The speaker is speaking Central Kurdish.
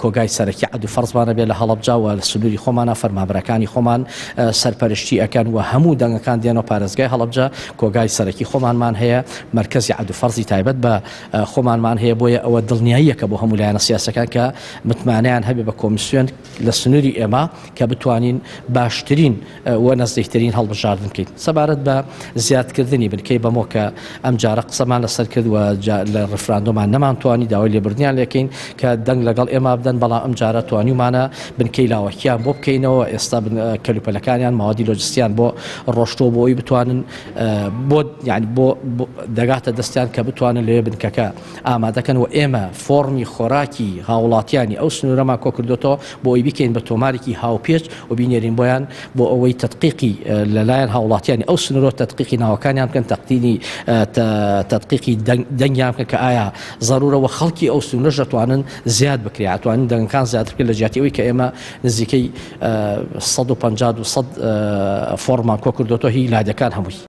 کۆگای سەرەکی عەدل و فەرزمانە بێت لە هەڵەبجا و لە سنووری خۆمانە فەرمانبەرەکانی خۆمان سەرپەرشتی ئەکەن و هەموو دەنگەکان دێنەوە پارێزگای هەڵەبجا کۆگای سەرەکی خۆمانمان هەیە مرکزی عەدل و فەرزی تایبەت بە خۆمانمان هەیە بۆیە ئەوە دڵنیاییەکە بۆ هەموو لایەنە سیاسەکان کە متمانەیان هەبێ بە کۆمیسیۆن لە سنووری ئێمە کە بتوانین باشترین و نزدیکترین هەڵبژاردن بکەین سەبارەت بە زیادکردنی بنکەی بەمۆ کە ئەم جارە قسەمان لەسەر کرد و لە ڕفراندۆمان نەمانتوانی داوای لێبوردنیان لێکەین کە دەنگ لەگەڵ ئێمە بدەن بەڵام ئەم جارە توانیمانە بنکەی لاوەکیان بۆ بکەینەوە ئێستا کەلوپەلەکانیان ماوەدی لۆجستیان بۆ ڕۆشتۆ بۆی بتوانن بۆ دەگاتە دەستیان کە بتوانن لێ بنکەکە ئامادەکەن و ئێمە فۆرمی خۆراکی هاوڵاتیانی ئەو سنوورەمان کۆ کردوتەوە بۆ ئەوی بکەین بە تۆمارێکی هاوپێچ و بینێرین بۆیان بۆ ئەوەی تەدقیقی لەلایەن هاوڵاتیانی ئەو سنوورۆ تەدقیقی ناوەکانیان بکەن تەدقیقی دەنگیان بکەن کە ئایا ضرورەوە خەڵکی ئەو سنوورەش دەتوانن زیاد بکرێ ئەتوانین دەنگەکان زیاتر بکرێت لە جیاتی ئەوەی کە ئێمە نزیکەی 150 فۆرمان کۆ کردوتەوە هی لایەکان هەمووی